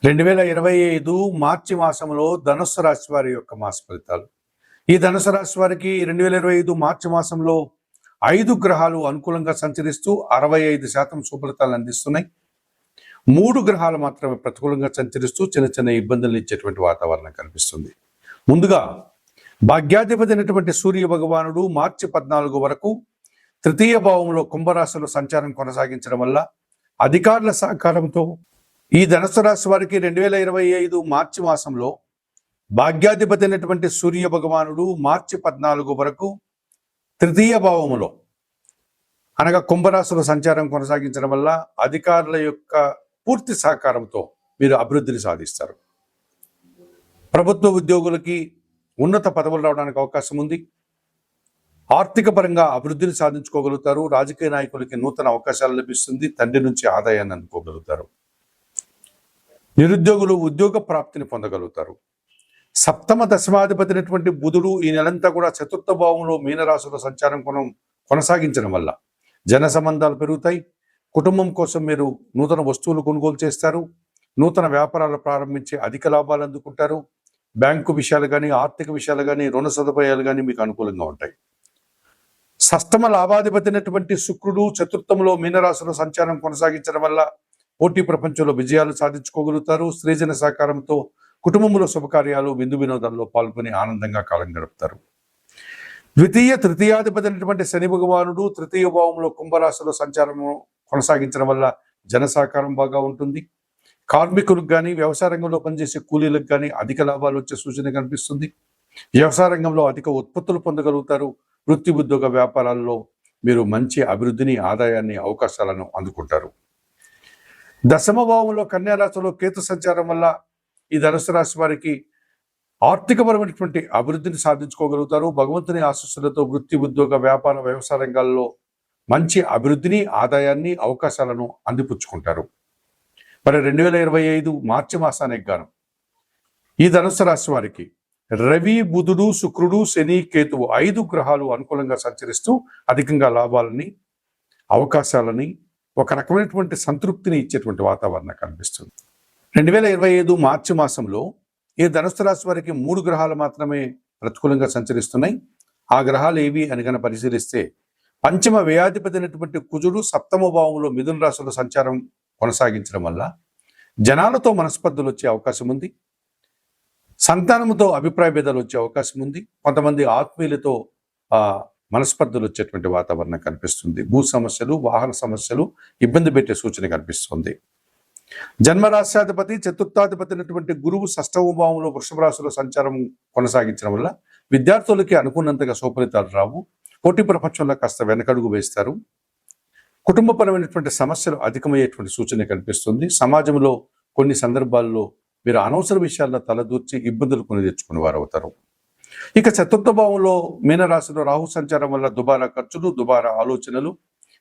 2025 మార్చి మాసంలో ధనుస్సు రాశి వారి యొక్క మాస ఫలితాలు. ఈ ధనుసు రాశి వారికి 2025 మార్చి మాసంలో 5 గ్రహాలు అనుకూలంగా సంచరిస్తూ 65% శుభఫలితాలను అందిస్తున్నాయి. 3 గ్రహాలు మాత్రమే ప్రతికూలంగా సంచరిస్తూ చిన్న చిన్న ఇబ్బందులు ఇచ్చేటువంటి వాతావరణం కనిపిస్తుంది. ముందుగా భాగ్యాధిపతి అయినటువంటి సూర్య భగవానుడు మార్చి 14 వరకు తృతీయ భావంలో కుంభరాశిలో సంచారం కొనసాగించడం వల్ల అధికారుల సహకారంతో ఈ ధనుసు రాశి వారికి 2025 మార్చి మాసంలో భాగ్యాధిపతి అయినటువంటి సూర్య భగవానుడు మార్చి 14 వరకు తృతీయ భావములో అనగా కుంభరాశిలో సంచారం కొనసాగించడం వల్ల అధికారుల యొక్క పూర్తి సహకారంతో మీరు అభివృద్ధిని సాధిస్తారు. ప్రభుత్వ ఉద్యోగులకి ఉన్నత పదవులు రావడానికి అవకాశం ఉంది. ఆర్థిక పరంగా అభివృద్ధిని సాధించుకోగలుగుతారు. రాజకీయ నాయకులకి నూతన అవకాశాలు లభిస్తుంది. తండ్రి నుంచి ఆదాయాన్ని అందుకోగలుగుతారు. నిరుద్యోగులు ఉద్యోగ ప్రాప్తిని పొందగలుగుతారు. సప్తమ దశమాధిపతి అయినటువంటి బుధుడు ఈ నెలంతా కూడా చతుర్థ భావంలో మీనరాశిలో సంచారం కొనసాగించడం వల్ల జన సంబంధాలు పెరుగుతాయి. కుటుంబం కోసం మీరు నూతన వస్తువులు కొనుగోలు చేస్తారు. నూతన వ్యాపారాలు ప్రారంభించి అధిక లాభాలు అందుకుంటారు. బ్యాంకు విషయాలు కానీ, ఆర్థిక విషయాలు కానీ, రుణ సదుపాయాలు కానీ మీకు అనుకూలంగా ఉంటాయి. షష్టమ లాభాధిపతి అయినటువంటి శుక్రుడు చతుర్థంలో మీనరాశిలో సంచారం కొనసాగించడం వల్ల పోటీ ప్రపంచంలో విజయాలు సాధించుకోగలుగుతారు. స్త్రీజన సహకారంతో కుటుంబంలో శుభకార్యాలు, విందు వినోదాల్లో పాల్గొని ఆనందంగా కాలం గడుపుతారు. ద్వితీయ తృతీయాధిపతి అయినటువంటి శని భగవానుడు తృతీయ భావంలో కుంభరాశిలో సంచారం కొనసాగించడం వల్ల జన సహకారం బాగా ఉంటుంది. కార్మికులకు కానీ, వ్యవసాయ రంగంలో పనిచేసే కూలీలకు కానీ అధిక లాభాలు వచ్చే సూచన కనిపిస్తుంది. వ్యవసాయ రంగంలో అధిక ఉత్పత్తులు పొందగలుగుతారు. వృత్తి ఉద్యోగ వ్యాపారాల్లో మీరు మంచి అభివృద్ధిని, ఆదాయాన్ని, అవకాశాలను అందుకుంటారు. దశమ భావంలో కన్యారాశిలో కేతు సంచారం వల్ల ఈ ధనుసు రాశి వారికి ఆర్థికపరమైనటువంటి అభివృద్ధిని సాధించుకోగలుగుతారు. భగవంతుని ఆశీస్సులతో వృత్తి ఉద్యోగ వ్యాపార వ్యవసాయ రంగాల్లో మంచి అభివృద్ధిని, ఆదాయాన్ని, అవకాశాలను అందిపుచ్చుకుంటారు. మరి 2025 మార్చి మాసానికి గాను ఈ ధనుసు రాశి వారికి రవి, బుధుడు, శుక్రుడు, శని, కేతువు 5 గ్రహాలు అనుకూలంగా సంచరిస్తూ అధికంగా లాభాలని, అవకాశాలని, ఒక రకమైనటువంటి సంతృప్తిని ఇచ్చేటువంటి వాతావరణం కనిపిస్తుంది. 2025 మార్చి మాసంలో ఈ ధనుసు రాశి వారికి 3 గ్రహాలు మాత్రమే ప్రతికూలంగా సంచరిస్తున్నాయి. ఆ గ్రహాలు ఏవి అని కనుక పరిశీలిస్తే పంచమ వ్యయాధిపతి అయినటువంటి కుజుడు సప్తమ భావంలో మిథున రాశిలో సంచారం కొనసాగించడం వల్ల జనాలతో మనస్పర్ధలు వచ్చే అవకాశం ఉంది. సంతానంతో అభిప్రాయ భేదాలు వచ్చే అవకాశం ఉంది. కొంతమంది ఆత్మీయులతో మనస్పర్ధలు వచ్చేటువంటి వాతావరణం కనిపిస్తుంది. భూ సమస్యలు, వాహన సమస్యలు ఇబ్బంది పెట్టే సూచన కనిపిస్తుంది. జన్మరాశ్యాధిపతి చతుర్థాధిపతి అయినటువంటి గురువు షష్టమ భావంలో వృషభ రాశిలో సంచారం కొనసాగించడం వల్ల విద్యార్థులకి అనుకున్నంతగా సుఫలితాలు రావు. పోటీ ప్రపంచంలో కాస్త వెనకడుగు వేస్తారు. కుటుంబపరమైనటువంటి సమస్యలు అధికమయ్యేటువంటి సూచన కనిపిస్తుంది. సమాజంలో కొన్ని సందర్భాల్లో మీరు అనవసర విషయాల్లో తలదూర్చి ఇబ్బందులు కొని తెచ్చుకునే వారు అవుతారు. ఇక చతుర్థ భావంలో మీనరాశిలో రాహు సంచారం వల్ల దుబారా ఖర్చులు, దుబారా ఆలోచనలు,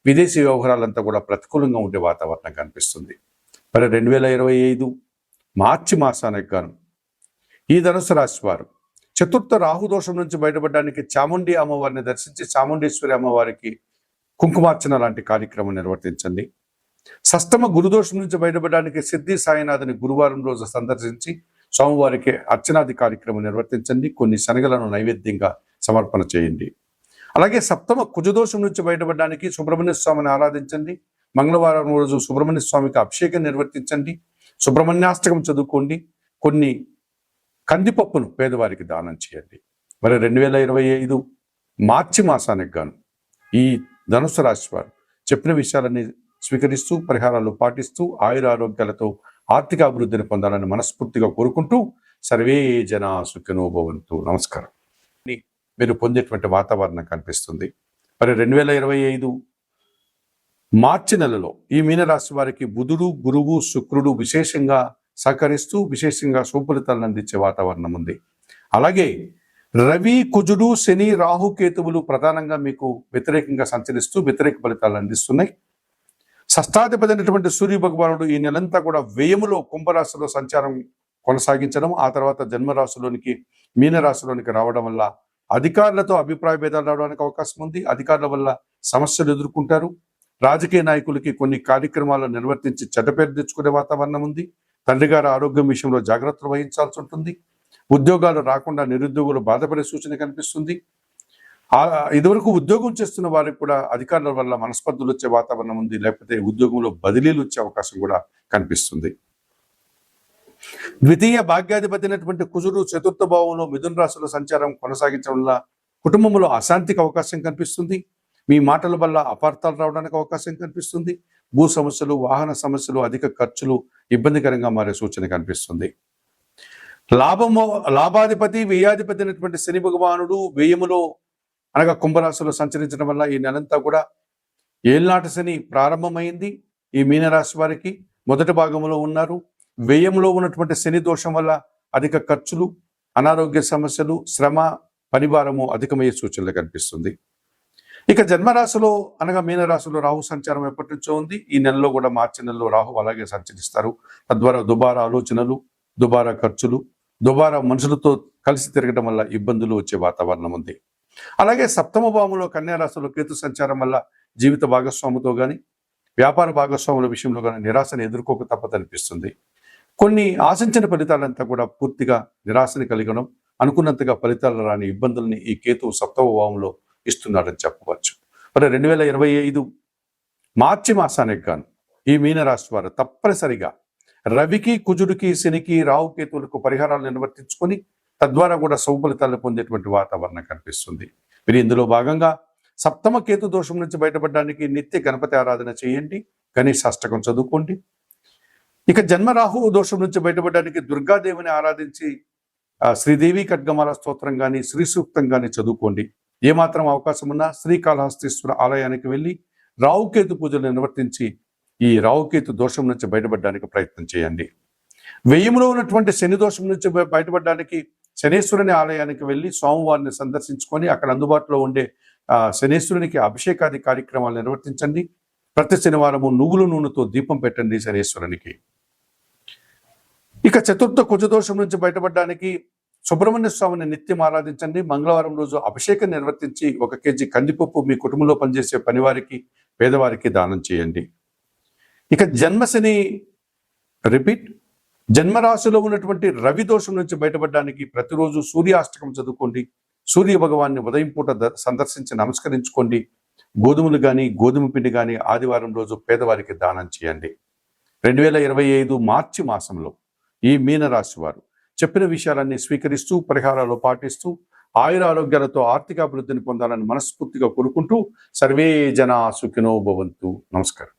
విదేశీ వ్యవహారాలంతా కూడా ప్రతికూలంగా ఉండే వాతావరణం కనిపిస్తుంది. మరి 2025 మార్చి మాసానికి గాను ఈ ధనుసు రాశి వారు చతుర్థ రాహుదోషం నుంచి బయటపడడానికి చాముండి అమ్మవారిని దర్శించి చాముండేశ్వరి అమ్మవారికి కుంకుమార్చన లాంటి కార్యక్రమం నిర్వర్తించండి. షష్టమ గురుదోషం నుంచి బయటపడడానికి సిద్ధి సాయినాథుని గురువారం రోజు సందర్శించి స్వామివారికి అర్చనాది కార్యక్రమం నిర్వర్తించండి. కొన్ని శనగలను నైవేద్యంగా సమర్పణ చేయండి. అలాగే సప్తమ కుజదోషం నుంచి బయటపడడానికి సుబ్రహ్మణ్య స్వామిని ఆరాధించండి. మంగళవారం రోజు సుబ్రహ్మణ్య స్వామికి అభిషేకం నిర్వర్తించండి. సుబ్రహ్మణ్యాష్టకం చదువుకోండి. కొన్ని కందిపప్పును పేదవారికి దానం చేయండి. మరి 2025 మార్చి మాసానికి గాను ఈ ధనుసు రాశి వారు చెప్పిన విషయాలన్నీ స్వీకరిస్తూ, పరిహారాలు పాటిస్తూ, ఆయుర ఆరోగ్యాలతో ఆర్థిక అభివృద్ధిని పొందాలని మనస్ఫూర్తిగా కోరుకుంటూ సర్వే జనా సుఖినో భవంతు. నమస్కారం. మీరు పొందేటువంటి వాతావరణం కనిపిస్తుంది. మరి 2025 మార్చి నెలలో ఈ మీనరాశి వారికి బుధుడు, గురువు, శుక్రుడు విశేషంగా సహకరిస్తూ విశేషంగా శుభఫలితాలను అందించే వాతావరణం ఉంది. అలాగే రవి, కుజుడు, శని, రాహు, కేతువులు ప్రధానంగా మీకు వ్యతిరేకంగా సంచరిస్తూ వ్యతిరేక ఫలితాలను అందిస్తున్నాయి. షష్టాధిపతి అయినటువంటి సూర్య భగవానుడు ఈ నెలంతా కూడా వ్యయములో కుంభరాశిలో సంచారం కొనసాగించడం, ఆ తర్వాత జన్మరాశిలోనికి మీనరాశిలోనికి రావడం వల్ల అధికారులతో అభిప్రాయ భేదాలు రావడానికి అవకాశం ఉంది. అధికారుల వల్ల సమస్యలు ఎదుర్కొంటారు. రాజకీయ నాయకులకి కొన్ని కార్యక్రమాలు నిర్వర్తించి చెడ్డ పేరు తెచ్చుకునే వాతావరణం ఉంది. తండ్రి గారి ఆరోగ్యం విషయంలో జాగ్రత్తలు వహించాల్సి ఉంటుంది. ఉద్యోగాలు రాకుండా నిరుద్యోగులు బాధపడే సూచన కనిపిస్తుంది. ఇదివరకు ఉద్యోగం చేస్తున్న వారికి కూడా అధికారుల వల్ల మనస్పర్ధలు వచ్చే వాతావరణం ఉంది, లేకపోతే ఉద్యోగంలో బదిలీలు వచ్చే అవకాశం కూడా కనిపిస్తుంది. ద్వితీయ భాగ్యాధిపతి అయినటువంటి కుజుడు చతుర్థ భావంలో మిథున రాశిలో సంచారం కొనసాగించడం వల్ల కుటుంబంలో అశాంతికి అవకాశం కనిపిస్తుంది. మీ మాటల వల్ల అపార్థాలు రావడానికి అవకాశం కనిపిస్తుంది. భూ సమస్యలు, వాహన సమస్యలు, అధిక ఖర్చులు ఇబ్బందికరంగా మారే సూచన కనిపిస్తుంది. లాభాధిపతి వ్యయాధిపతి అయినటువంటి శని భగవానుడు వ్యయములో అనగా కుంభరాశిలో సంచరించడం వల్ల ఈ నెలంతా కూడా ఏళ్నాటి శని ప్రారంభమైంది. ఈ మీనరాశి వారికి మొదటి భాగంలో ఉన్నారు. వ్యయంలో ఉన్నటువంటి శని దోషం వల్ల అధిక ఖర్చులు, అనారోగ్య సమస్యలు, శ్రమ, పనిభారము అధికమయ్యే సూచనలు కనిపిస్తుంది. ఇక జన్మరాశిలో అనగా మీనరాశిలో రాహు సంచారం ఎప్పటి నుంచో ఉంది. ఈ నెలలో కూడా మార్చి నెలలో రాహు అలాగే సంచరిస్తారు. తద్వారా దుబారా ఆలోచనలు, దుబారా ఖర్చులు, దుబారా మనుషులతో కలిసి తిరగడం వల్ల ఇబ్బందులు వచ్చే వాతావరణం ఉంది. అలాగే సప్తమ భావంలో కన్యారాశిలో కేతు సంచారం వల్ల జీవిత భాగస్వామితో కానీ వ్యాపార భాగస్వాముల విషయంలో కానీ నిరాశను ఎదుర్కోక తప్పదనిపిస్తుంది. కొన్ని ఆశించిన ఫలితాలంతా కూడా పూర్తిగా నిరాశని కలిగడం, అనుకున్నంతగా ఫలితాలు రాని ఇబ్బందుల్ని ఈ కేతువు సప్తమ భావంలో ఇస్తున్నాడని చెప్పవచ్చు. మరి 2025 మార్చి మాసానికి గాను ఈ మీనరాశి వారు తప్పనిసరిగా రవికి, కుజుడికి, శనికి, రాహు కేతువులకు పరిహారాలు నిర్వర్తించుకొని తద్వారా కూడా శుభ ఫలితాలు పొందేటువంటి వాతావరణం కనిపిస్తుంది. మీరు ఇందులో భాగంగా సప్తమ కేతు దోషం నుంచి బయటపడడానికి నిత్య గణపతి ఆరాధన చేయండి, గణేశ అష్టకం చదువుకోండి. ఇక జన్మ రాహు దోషం నుంచి బయటపడడానికి దుర్గాదేవిని ఆరాధించి శ్రీదేవి ఖడ్గమాల స్తోత్రం కానీ, శ్రీ సూక్తం కానీ చదువుకోండి. ఏమాత్రం అవకాశం ఉన్నా శ్రీకాళహస్తీశ్వర ఆలయానికి వెళ్ళి రాహుకేతు పూజలు నిర్వర్తించి ఈ రాహుకేతు దోషం నుంచి బయటపడడానికి ప్రయత్నం చేయండి. వ్యయములో ఉన్నటువంటి శని దోషం నుంచి బయటపడడానికి శనేశ్వరుని ఆలయానికి వెళ్ళి స్వామివారిని సందర్శించుకొని అక్కడ అందుబాటులో ఉండే శనేశ్వరునికి అభిషేకాది కార్యక్రమాలు నిర్వర్తించండి. ప్రతి శనివారము నువ్వుల నూనెతో దీపం పెట్టండి శనేశ్వరునికి. ఇక చతుర్థ కుజదోషం నుంచి బయటపడడానికి సుబ్రహ్మణ్య స్వామిని నిత్యం ఆరాధించండి. మంగళవారం రోజు అభిషేకం నిర్వర్తించి 1 కేజీ కందిపప్పు మీ కుటుంబంలో పనిచేసే పనివారికి, పేదవారికి దానం చేయండి. ఇక జన్మశని జన్మరాశిలో ఉన్నటువంటి రవి దోషం నుంచి బయటపడడానికి ప్రతిరోజు సూర్యాష్టకం చదువుకోండి. సూర్య భగవాన్ని ఉదయం పూట సందర్శించి నమస్కరించుకోండి. గోధుమలు కానీ, గోధుమ పిండి కానీ ఆదివారం రోజు పేదవారికి దానం చేయండి. 2025 మార్చి మాసంలో ఈ మీనరాశి వారు చెప్పిన విషయాలన్నీ స్వీకరిస్తూ, పరిహారాలు పాటిస్తూ, ఆయుర ఆరోగ్యాలతో ఆర్థిక అభివృద్ధిని పొందాలని మనస్ఫూర్తిగా కోరుకుంటూ సర్వే జనా సుఖినో భవంతు. నమస్కారం.